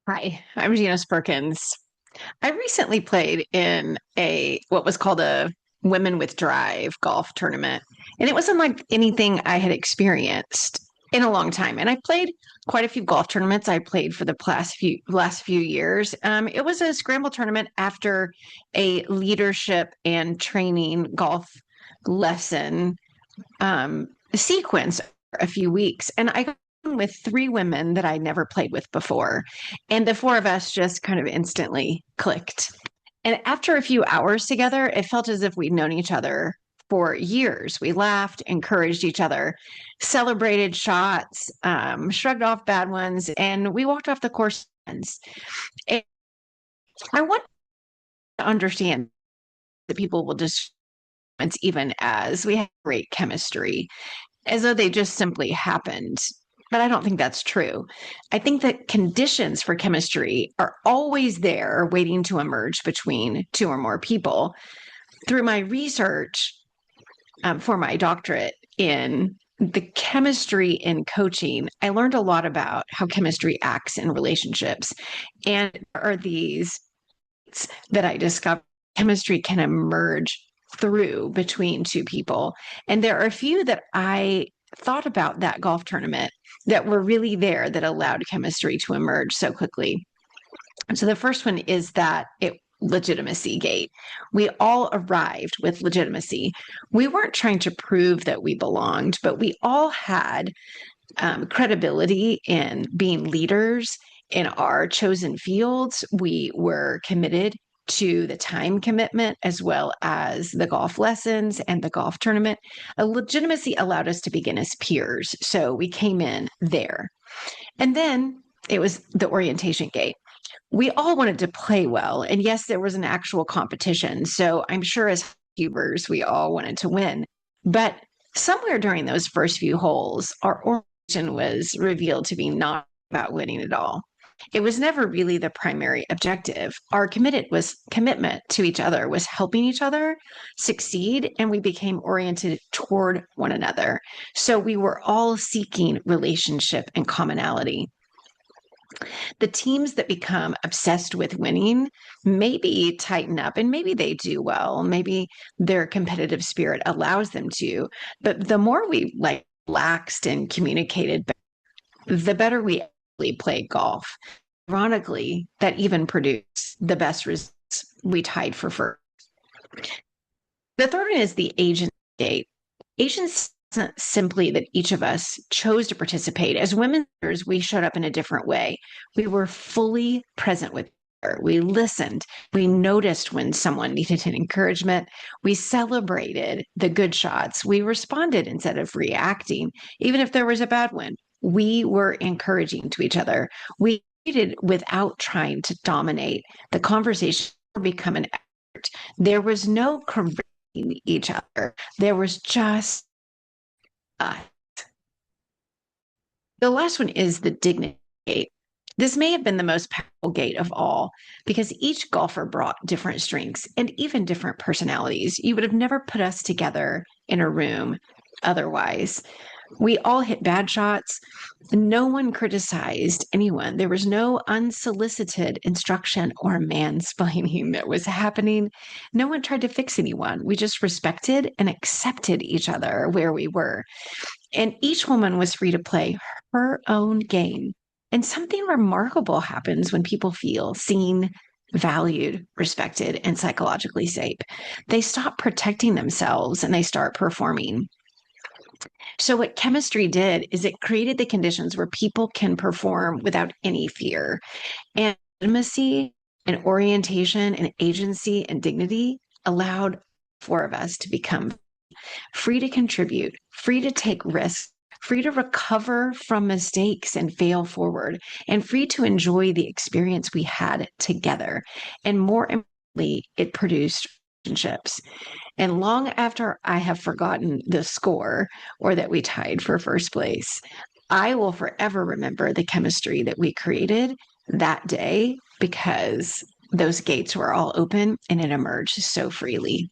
Hi, I'm Janice Perkins. I recently played in a what was called a Women with Drive golf tournament, and it wasn't like anything I had experienced in a long time. And I played quite a few golf tournaments. I played for the last few years. It was a scramble tournament after a leadership and training golf lesson sequence for a few weeks. And I got on with three women that I never played with before. And the four of us just kind of instantly clicked. And after a few hours together, it felt as if we'd known each other for years. We laughed, encouraged each other, celebrated shots, shrugged off bad ones, and we walked off the course. And I want to understand that people will just even as we have great chemistry as though they just simply happened. But I don't think that's true. I think that conditions for chemistry are always there waiting to emerge between two or more people. Through my research for my doctorate in the chemistry in coaching, I learned a lot about how chemistry acts in relationships. And there are these that I discovered chemistry can emerge through between two people. And there are a few that I thought about that golf tournament that were really there that allowed chemistry to emerge so quickly. So the first one is that it legitimacy gate. We all arrived with legitimacy. We weren't trying to prove that we belonged, but we all had credibility in being leaders in our chosen fields. We were committed to the time commitment as well as the golf lessons and the golf tournament. A legitimacy allowed us to begin as peers. So we came in there. And then it was the orientation gate. We all wanted to play well. And yes, there was an actual competition. So I'm sure as cubers, we all wanted to win. But somewhere during those first few holes, our orientation was revealed to be not about winning at all. It was never really the primary objective. Our commitment to each other was helping each other succeed, and we became oriented toward one another. So we were all seeking relationship and commonality. The teams that become obsessed with winning maybe tighten up and maybe they do well. Maybe their competitive spirit allows them to. But the more we like relaxed and communicated, the better we actually played golf. Ironically, that even produced the best results. We tied for first. The third one is the agent gate. Agency isn't simply that each of us chose to participate. As women, we showed up in a different way. We were fully present with her. We listened. We noticed when someone needed an encouragement. We celebrated the good shots. We responded instead of reacting, even if there was a bad one. We were encouraging to each other. We treated without trying to dominate. The conversation become an effort. There was no correcting each other. There was just uh, the last one is the dignity gate. This may have been the most powerful gate of all because each golfer brought different strengths and even different personalities. You would have never put us together in a room otherwise. We all hit bad shots. No one criticized anyone. There was no unsolicited instruction or mansplaining that was happening. No one tried to fix anyone. We just respected and accepted each other where we were. And each woman was free to play her own game. And something remarkable happens when people feel seen, valued, respected, and psychologically safe. They stop protecting themselves and they start performing. So, what chemistry did is it created the conditions where people can perform without any fear. And intimacy and orientation and agency and dignity allowed four of us to become free to contribute, free to take risks, free to recover from mistakes and fail forward, and free to enjoy the experience we had together. And more importantly, it produced relationships. And long after I have forgotten the score or that we tied for first place, I will forever remember the chemistry that we created that day because those gates were all open and it emerged so freely.